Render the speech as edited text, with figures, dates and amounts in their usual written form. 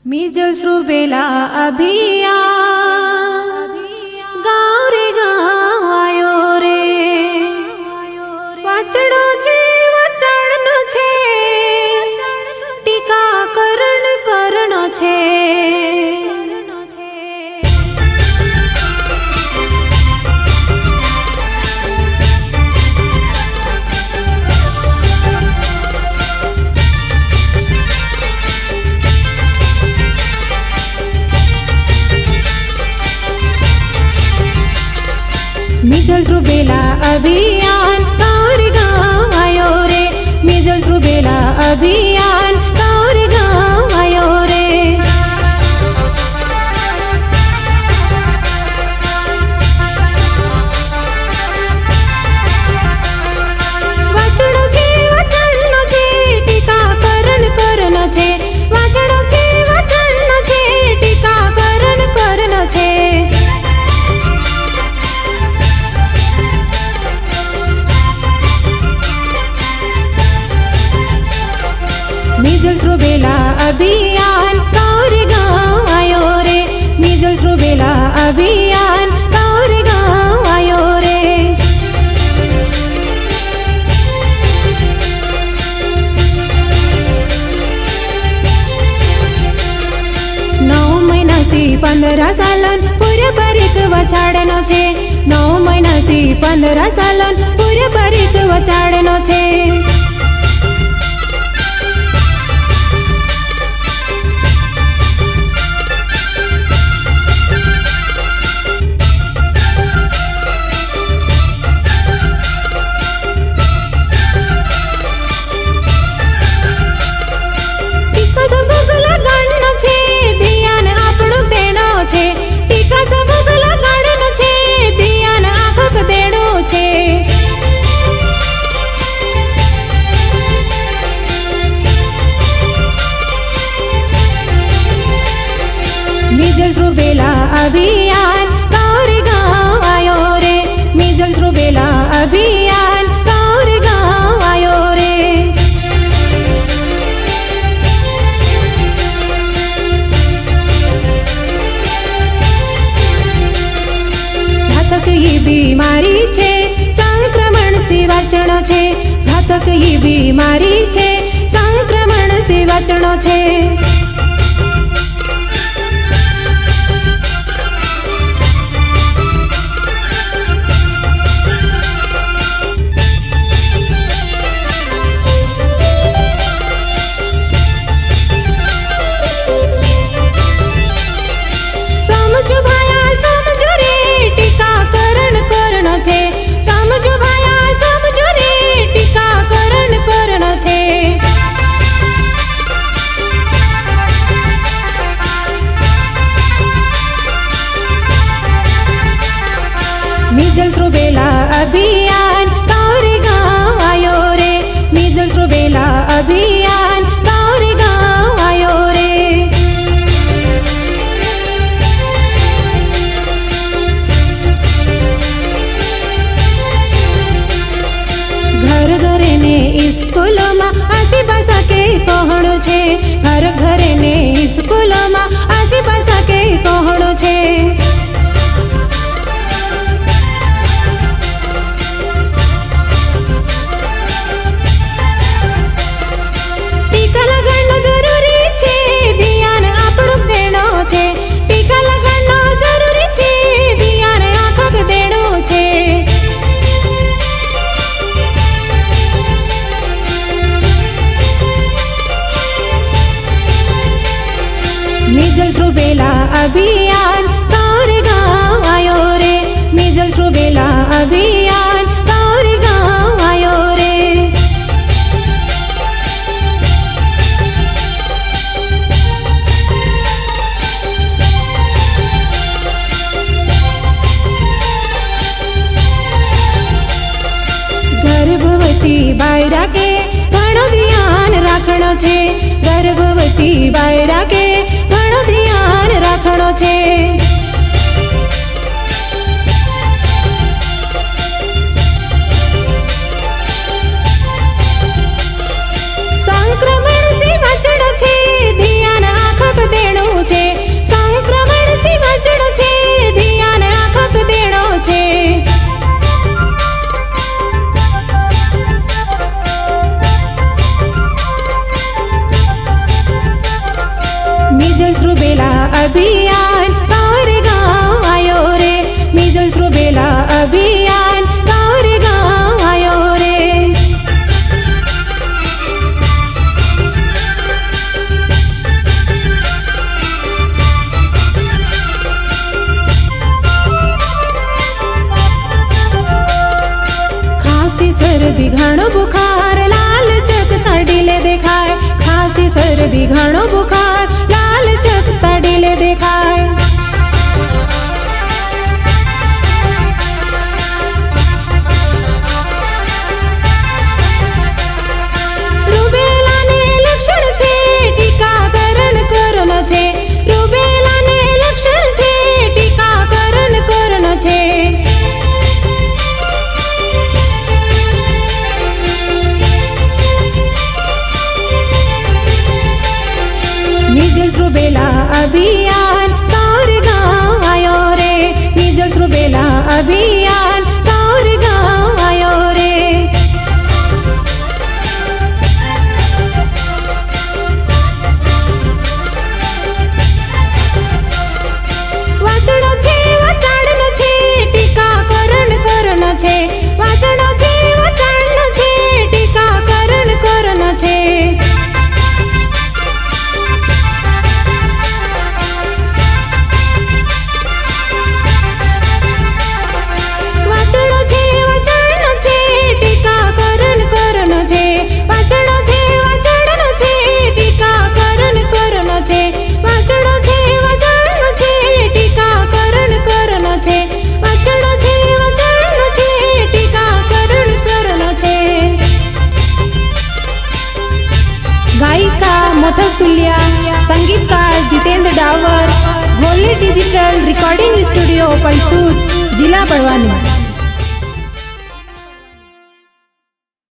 Measles rubella अभियान गाँव रे गाँव आयो रे वाचड़ो छे वाचड़नो छे टीकाकरण करनो छे। मीजल्स रूबेला अभियान गाँव रे गाँव आयो रे मीजल्स रूबेला अभियान गाँव रे गाँव आयो रे। वाचड़ो छे वाचड़नो छे टीकाकरण करनो छे वाचड़ो छे वाचड़नो छे टीकाकरण करनो छे। मीजल्स रूबेला अभियान गाँव रे गाँव आयो रे मीजल्स रूबेला अभियान गाँव रे गाँव आयो रे। नौ महीना से 15 सालन पूरे बारीक वचाड़नो छे 9 महीना से 15 सालन पूरे बारीक वचाड़नो छे। मीजल्स रूबेला अभियान गाँव रे गाँव आयो रे मीजल्स रूबेला अभियान गाँव रे गाँव आयो रे। घातक ये बीमारी छे संक्रमण से वाचणो छे घातक ये बीमारी छे संक्रमण से वाचणो छे। मीजल्स रूबेला अभियान गाँव रे गाँव आयो रे मीजल्स रूबेला अभियान गाँव रे गाँव आयो रे। घर घरे ने स्कूलों में आसी भाषा के कहणो छे घर घरे ने स्कूलों में आसी भाषा के कहणो छे। मीजल्स रूबेला अभियान गाँव रे गाँव आयो रे मीजल्स रूबेला अभियान गाँव रे गाँव आयो रे। गर्भवती बायरा के घणो ध्यान राखणो छे गर्भवती बायरा के घणो ध्यान राखणो छे। संक्रमण से वाचणो छे ध्यान आँखक देणो अभियान गाँव रे गाँव आयो रे। मीजल्स रूबेला अभियान गाँव रे गाँव आयो रे। खांसी सर्दी घणो बुखार लाल चकता ढीले देखाय। खांसी सर्दी घणो बुखार लाल चकता ढीले देखाय। રૂબેલાને લક્ષણ છે ટીકાકરણ કરનો છે। રૂબેલાને લક્ષણ છે ટીકાકરણ કરનો છે। मीजल्स रूबेला अभियान गाँव रे गाँव आयो रे। मीजल्स रूबेला अभियान गाँव रे गाँव आयो रे। વાંચણો છે વાચાણનો છે ટીકાકરણ કરનો છે। વાંચણો છે વાચાણનો છે ટીકાકરણ કરનો છે। गायिका मथुसुल्या, संगीतकार Jitendra Dawar, Holy Digital Recording Studio Palsud, जिला बड़वानी।